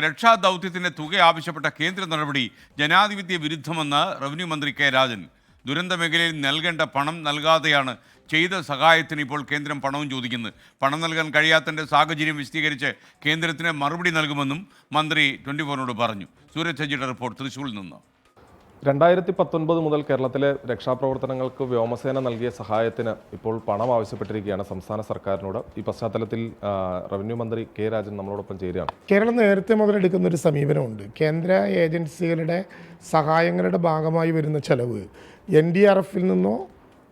രക്ഷാദൗത്യത്തിന്റെ തുക ആവശ്യപ്പെട്ട കേന്ദ്ര നടപടി ജനാധിപത്യ വിരുദ്ധമെന്ന് റവന്യൂ മന്ത്രി കെ രാജൻ. ദുരന്ത മേഖലയിൽ നൽകേണ്ട പണം നൽകാതെയാണ് ചെയ്ത സഹായത്തിന് ഇപ്പോൾ കേന്ദ്രം പണവും ചോദിക്കുന്നത്. പണം നൽകാൻ കഴിയാത്തതിൻ്റെ സാഹചര്യം വിശദീകരിച്ച് കേന്ദ്രത്തിന് മറുപടി നൽകുമെന്നും മന്ത്രി 24നോട് പറഞ്ഞു. സൂരജ് സജിയുടെ റിപ്പോർട്ട് തൃശ്ശൂരിൽ നിന്ന്. 2019 മുതൽ കേരളത്തിലെ രക്ഷാപ്രവർത്തനങ്ങൾക്ക് വ്യോമസേന നൽകിയ സഹായത്തിന് ഇപ്പോൾ പണം ആവശ്യപ്പെട്ടിരിക്കുകയാണ് സംസ്ഥാന സർക്കാരിനോട്. ഈ പശ്ചാത്തലത്തിൽ റവന്യൂ മന്ത്രി കെ രാജൻ നമ്മളോടൊപ്പം ചേരുകയാണ്. കേരളം നേരത്തെ മുതലെടുക്കുന്ന ഒരു സമീപനമുണ്ട്. കേന്ദ്ര ഏജൻസികളുടെ സഹായങ്ങളുടെ ഭാഗമായി വരുന്ന ചെലവ് NDRFിൽ നിന്നോ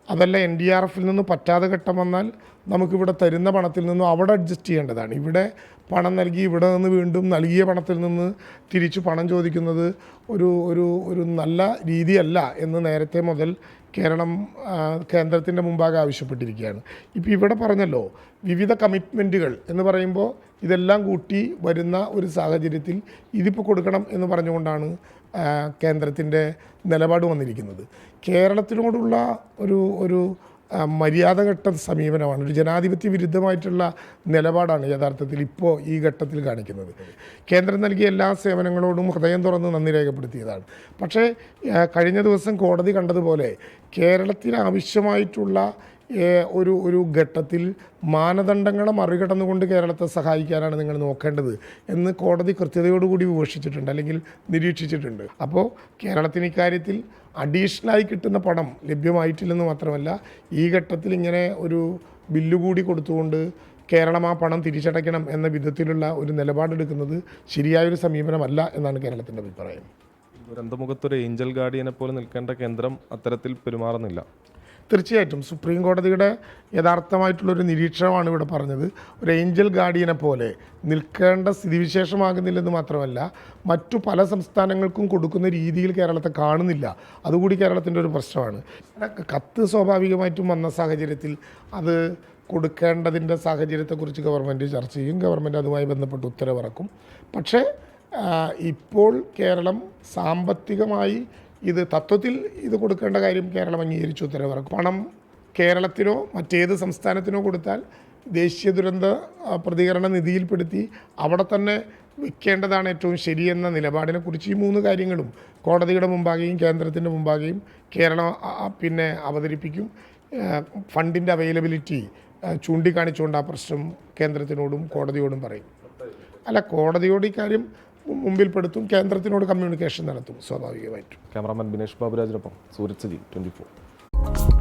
അതല്ല NDRFിൽ നിന്ന് പറ്റാതെ ഘട്ടം വന്നാൽ നമുക്കിവിടെ തരുന്ന പണത്തിൽ നിന്നും അവിടെ അഡ്ജസ്റ്റ് ചെയ്യേണ്ടതാണ്. ഇവിടെ പണം നൽകി ഇവിടെ നിന്ന് വീണ്ടും നൽകിയ പണത്തിൽ നിന്ന് തിരിച്ചു പണം ചോദിക്കുന്നത് ഒരു ഒരു ഒരു നല്ല രീതിയല്ല എന്ന് നേരത്തെ മുതൽ കേരളം കേന്ദ്രത്തിൻ്റെ മുമ്പാകെ ആവശ്യപ്പെട്ടിരിക്കുകയാണ്. ഇപ്പോൾ ഇവിടെ പറഞ്ഞല്ലോ, വിവിധ കമ്മിറ്റ്മെൻറ്റുകൾ എന്ന് പറയുമ്പോൾ ഇതെല്ലാം കൂട്ടി വരുന്ന ഒരു സാഹചര്യത്തിൽ ഇതിപ്പോൾ കൊടുക്കണം എന്ന് പറഞ്ഞുകൊണ്ടാണ് കേന്ദ്രത്തിൻ്റെ നിലപാട് വന്നിരിക്കുന്നത്. കേരളത്തിനോടുള്ള ഒരു മര്യാദഘട്ട സമീപനമാണ്, ഒരു ജനാധിപത്യ വിരുദ്ധമായിട്ടുള്ള നിലപാടാണ് യഥാർത്ഥത്തിൽ ഇപ്പോൾ ഈ ഘട്ടത്തിൽ കാണിക്കുന്നത്. കേന്ദ്രം നൽകിയ എല്ലാ സേവനങ്ങളോടും ഹൃദയം തുറന്ന് നന്ദി രേഖപ്പെടുത്തിയതാണ്. പക്ഷേ കഴിഞ്ഞ ദിവസം കോടതി കണ്ടതുപോലെ കേരളത്തിന് ആവശ്യമായിട്ടുള്ള ഒരു ഘട്ടത്തിൽ മാനദണ്ഡങ്ങളെ മറികടന്നുകൊണ്ട് കേരളത്തെ സഹായിക്കാനാണ് നിങ്ങൾ നോക്കേണ്ടത് എന്ന് കോടതി കൃത്യതയോടുകൂടി വിമർശിച്ചിട്ടുണ്ട്, അല്ലെങ്കിൽ നിരീക്ഷിച്ചിട്ടുണ്ട്. അപ്പോൾ കേരളത്തിന് ഇക്കാര്യത്തിൽ അഡീഷണലായി കിട്ടുന്ന പണം ലഭ്യമായിട്ടില്ലെന്ന് മാത്രമല്ല, ഈ ഘട്ടത്തിൽ ഇങ്ങനെ ഒരു ബില്ല് കൂടി കൊടുത്തുകൊണ്ട് കേരളം ആ പണം തിരിച്ചടയ്ക്കണം എന്ന വിധത്തിലുള്ള ഒരു നിലപാടെടുക്കുന്നത് ശരിയായൊരു സമീപനമല്ല എന്നാണ് കേരളത്തിൻ്റെ അഭിപ്രായം. ദുരന്തമുഖത്തൊരു ഏഞ്ചൽ ഗാർഡിയനെ പോലെ നിൽക്കേണ്ട കേന്ദ്രം അത്തരത്തിൽ പെരുമാറുന്നില്ല. തീർച്ചയായിട്ടും സുപ്രീം കോടതിയുടെ യഥാർത്ഥമായിട്ടുള്ളൊരു നിരീക്ഷണമാണ് ഇവിടെ പറഞ്ഞത്. ഒരു ഏഞ്ചൽ ഗാർഡിയനെ പോലെ നിൽക്കേണ്ട സ്ഥിതിവിശേഷമാകുന്നില്ലെന്ന് മാത്രമല്ല, മറ്റു പല സംസ്ഥാനങ്ങൾക്കും കൊടുക്കുന്ന രീതിയിൽ കേരളത്തെ കാണുന്നില്ല. അതുകൂടി കേരളത്തിൻ്റെ ഒരു പ്രശ്നമാണ്. കത്ത് സ്വാഭാവികമായിട്ടും വന്ന സാഹചര്യത്തിൽ അത് കൊടുക്കേണ്ടതിൻ്റെ സാഹചര്യത്തെക്കുറിച്ച് ഗവൺമെൻറ് ചർച്ച ചെയ്യും. ഗവൺമെൻറ് അതുമായി ബന്ധപ്പെട്ട് ഉത്തരവിറക്കും. പക്ഷേ ഇപ്പോൾ കേരളം സാമ്പത്തികമായി ഇത് തത്വത്തിൽ ഇത് കൊടുക്കേണ്ട കാര്യം കേരളം അംഗീകരിച്ചു ഉത്തരവിറക്കും. പണം കേരളത്തിനോ മറ്റേത് സംസ്ഥാനത്തിനോ കൊടുത്താൽ ദേശീയ ദുരന്ത പ്രതികരണ നിധിയിൽപ്പെടുത്തി അവിടെ തന്നെ വിൽക്കേണ്ടതാണ് ഏറ്റവും ശരിയെന്ന നിലപാടിനെക്കുറിച്ച് ഈ 3 കാര്യങ്ങളും കോടതിയുടെ മുമ്പാകെയും കേന്ദ്രത്തിൻ്റെ മുമ്പാകെയും കേരളം അവതരിപ്പിക്കും. ഫണ്ടിൻ്റെ അവൈലബിലിറ്റി ചൂണ്ടിക്കാണിച്ചുകൊണ്ട് ആ പ്രശ്നം കേന്ദ്രത്തിനോടും കോടതിയോടും പറയും. കോടതിയോട് ഇക്കാര്യം മുമ്പിൽപ്പെടുത്തും, കേന്ദ്രത്തിനോട് കമ്മ്യൂണിക്കേഷൻ നടത്തും സ്വാഭാവികമായിട്ടും. ക്യാമറാമാൻ ബിനേഷ് ബാബുരാജിനൊപ്പം സൂരജ് സജി, 24.